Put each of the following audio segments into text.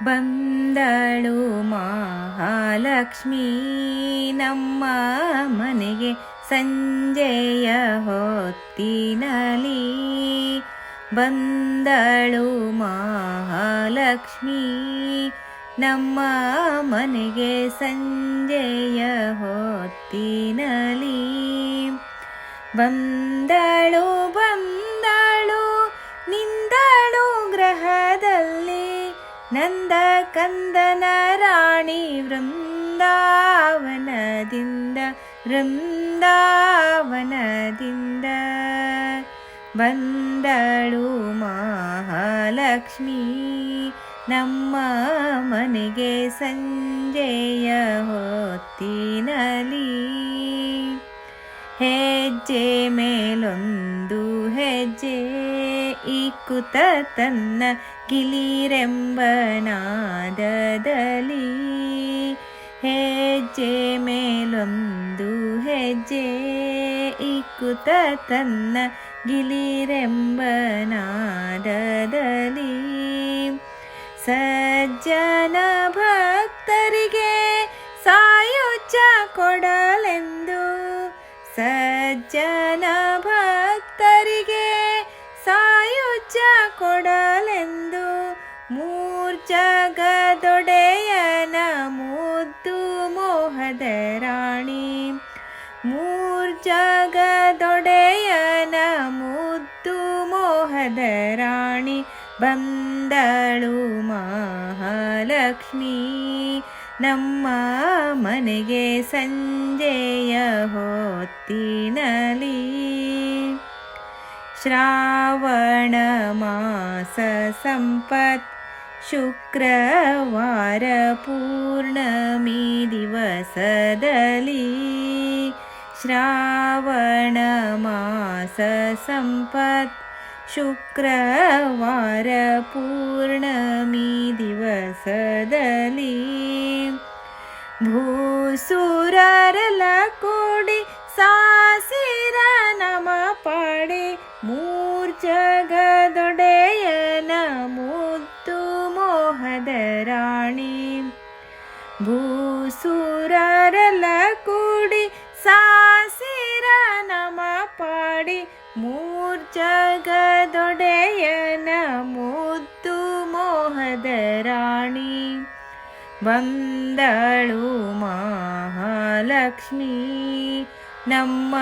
ಬಂದಳು ಮಹಾಲಕ್ಷ್ಮೀ ನಮ್ಮ ಮನೆಗೆ ಸಂಜೆಯ ಹೊತ್ತಿನಲಿ. ಬಂದಳು ಮಹಾಲಕ್ಷ್ಮೀ ನಮ್ಮ ಮನೆಗೆ ಸಂಜೆಯ ಹೊತ್ತಿನಲಿ. ಬಂದಳು ಬಂದಳು ನಿಂದಳು ಗ್ರಹದಲ್ಲಿ ನಂದ ಕಂದನ ರಾಣಿ ವೃಂದಾವನದಿಂದ ವೃಂದಾವನದಿಂದ. ಬಂದಳು ಮಹಾಲಕ್ಷ್ಮೀ ನಮ್ಮ ಮನೆಗೆ ಸಂಜೆಯ ಹೊತ್ತಿನಲಿ. ಹೆಜ್ಜೆ ಮೇಲೊಂದು ಹೆಜ್ಜೆ ಇಕ್ಕುತ್ತ ತನ್ನ ಗಿಲಿರೆಂಬ ನಾದದಲ್ಲಿ. ಹೆಜ್ಜೆ ಮೇಲೊಂದು ಹೆಜ್ಜೆ ಇಕ್ಕುತ್ತ ತನ್ನ ಗಿಲಿರೆಂಬ ನಾದದಲ್ಲಿ. ಸಜ್ಜನ ಭಕ್ತರಿಗೆ ಸಾಯುಜ್ಯ ಕೊಡಲೆಂದು, ಸಜ್ಜನ ಭಕ್ತರಿಗೆ ಸಾಯುಜ್ಯ ಕೊಡಲೆಂದು ಮೂರ್ಜಗದೊಡೆಯನ ಮುದ್ದು ಮೋಹದ ರಾಣಿ. ಮೂರ್ಜಗದೊಡೆಯನ ಮುದ್ದು ಮೋಹದ ರಾಣಿ. ಬಂದಳು ಮಹಾಲಕ್ಷ್ಮೀ ನಮ್ಮ ಮನೆಗೆ ಸಂಜೆಯ ಹೊತ್ತಿನಲಿ. ಶ್ರಾವಣ ಮಾಸ ಸಂಪತ್ ಶುಕ್ರವಾರ ಪೂರ್ಣಮಿ ದಿವಸದಲ್ಲಿ. ಶ್ರಾವಣ ಮಾಸ ಸಂಪತ್ ಶುಕ್ರವಾರ ಪೂರ್ಣಮಿ ದಿವಸದಲ್ಲಿ. ಭೂಸುರರೆಲ್ಲ ಕೂಡಿ ಸಾಸಿರ ನಮ ಪಾಡಿ ಮೂರ್ಜಗದೊಡೆಯನ ಮುದ್ದು ಮೋಹದ ರಾಣಿ. ಭೂಸುರರೆಲ್ಲ ಕೂಡಿ ಸಾಸಿರ ನಮ ಪಾಡಿ ಮೂರ್ಜಗದೊಡೆಯನ ಮುದ್ದು ಮೋಹದ ರಾಣಿ. ಬಂದಳು ಮಹಾಲಕ್ಷ್ಮೀ ನಮ್ಮ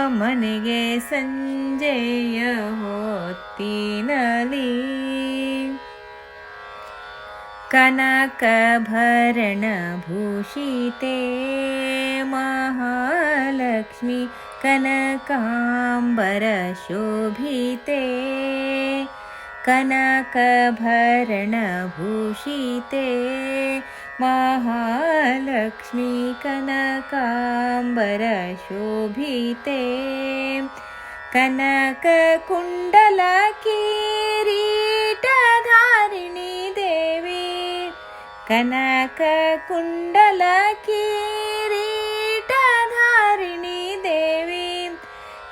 ಮನೆಗೆ ಸಂಜೆಯ ಹೊತ್ತಿನಲಿ. ಕನಕಭರಣ ಭೂಷಿತೆ ಮಹಾಲಕ್ಷ್ಮಿ ಕನಕಾಂಬರ ಶೋಭಿತೆ. ಕನಕಭರಣ ಭೂಷಿತೆ ಮಹಾಲಕ್ಷ್ಮಿ ಕನಕಾಂಬರ ಶೋಭಿತೆ. ಕನಕ ಕುಂಡಲ ಕಿರೀಟಧಾರಿಣಿ ದೇವಿ. ಕನಕ ಕುಂಡಲ ಕಿರೀಟಧಾರಿಣಿ ದೇವಿ.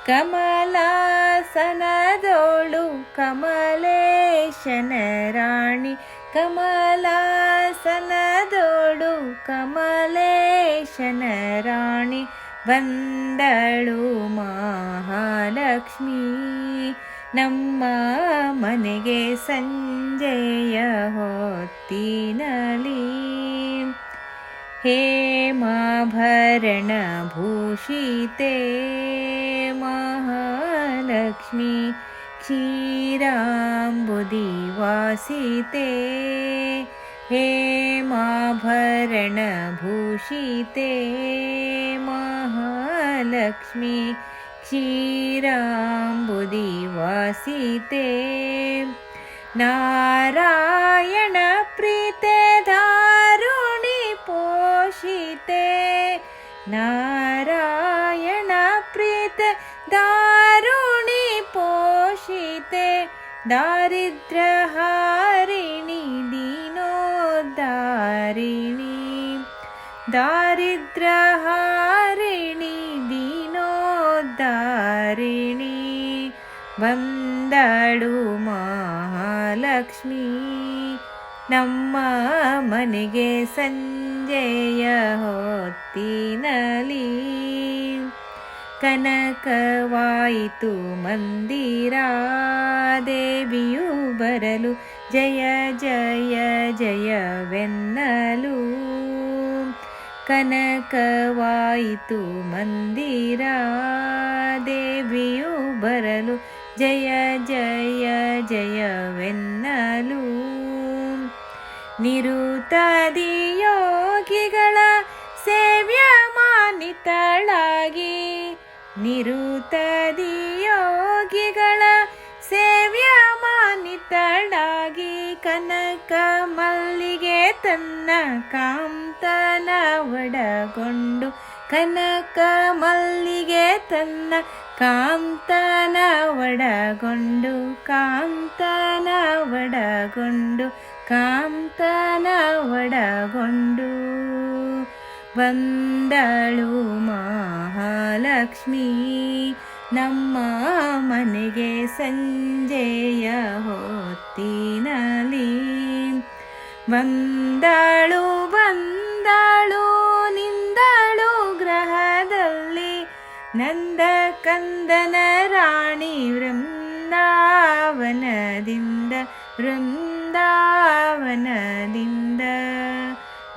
ಕಮಲಾಸನದೋಳು ಕಮಲೇಶನ ರಾಣಿ. ಕಮಲಾಸನದೋಳು ಕಮಲೇಶನ ರಾಣಿ. ಬಂದಳು ಮಹಾಲಕ್ಷ್ಮೀ ನಮ್ಮ ಮನೆಗೆ ಸಂಜೆಯ ಹೊತ್ತಿನಲಿ. ಹೇಮಾಭರಣ ಭೂಷಿತೆ ಮಹಾಲಕ್ಷ್ಮಿ ಕ್ಷೀರಾಂಬುದಿ ವಾಸಿತೆ. ಹೇಮಾಭರಣ ಭೂಷಿತೆ ಮಹಾಲಕ್ಷ್ಮಿ ಕ್ಷೀರಾಂಬುದಿ ವಾಸಿತೆ. ನಾರಾಯಣ ಪ್ರೀತೆ ದಾರುಣಿ ಪೋಷಿತೆ. ನಾರಾಯಣ ಪ್ರೀತೆ ದಾರುಣಿ ಪೋಷಿತೆ. ದಾರಿದ್ರ್ಯ ಹಾರಿಣಿ ದೀನೋದ್ಧಾರಿಣಿ. ದಾರಿದ್ರ್ಯ ಹಾರಿಣಿ ದೀನೋದ್ಧಾರಿಣಿ. ಬಂದಳು ಮಹಾಲಕ್ಷ್ಮೀ ನಮ್ಮ ಮನೆಗೆ ಸಂಜೆಯ ಹೊತ್ತಿನಲಿ ಕನಕವಾಯಿತು ಮಂದಿರ ದೇವಿಯು ಬರಲು ಜಯ ಜಯ ಜಯವೆನ್ನಲು ಕನಕವಾಯಿತು ಮಂದಿರ ದೇವಿಯು ಬರಲು ಜಯ ಜಯ ಜಯವೆನ್ನಲು ನಿರುತದಿ ಯೋಗಿಗಳ ಸೇವ್ಯ ಮಾನಿತಳಾಗಿ ನಿರುತದಿ ಯೋಗಿಗಳ ಸೇವ್ಯ ಮಾನಿತಳಾಗಿ ಕನಕ ಮಲ್ಲಿಗೆ ತನ್ನ ಕಾಂತನ ಒಡಗೊಂಡು ಕನಕ ಮಲ್ಲಿಗೆ ತನ್ನ ಕಾಂತನ ಒಡಗೊಂಡು ಕಾಂತನ ಒಡಗೊಂಡು ಕಾಂತನ ಒಡಗೊಂಡು ಬಂದಳು ಮಹಾಲಕ್ಷ್ಮಿ ನಮ್ಮ ಮನೆಗೆ ಸಂಜೆಯ ಹೊತ್ತಿನಲಿ ಬಂದಳು ಬಂದಳು ನಿಂದಳು ಗ್ರಹದಲ್ಲಿ ನಂದ ಕಂದನ ರಾಣಿ ವೃಂದಾವನದಿಂದ ವೃಂದಾವನದಿಂದ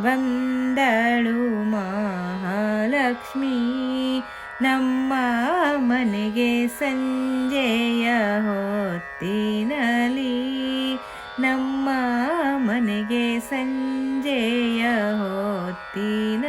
ಬಂದಳು ಮಹಾಲಕ್ಷ್ಮಿ ನಮ್ಮ ಮನೆಗೆ ಸಂಜೆಯ ಹೊತ್ತಿನಲಿ ನಮ್ಮ ಮನೆಗೆ ಸಂಜೆಯ ಹೊತ್ತಿನ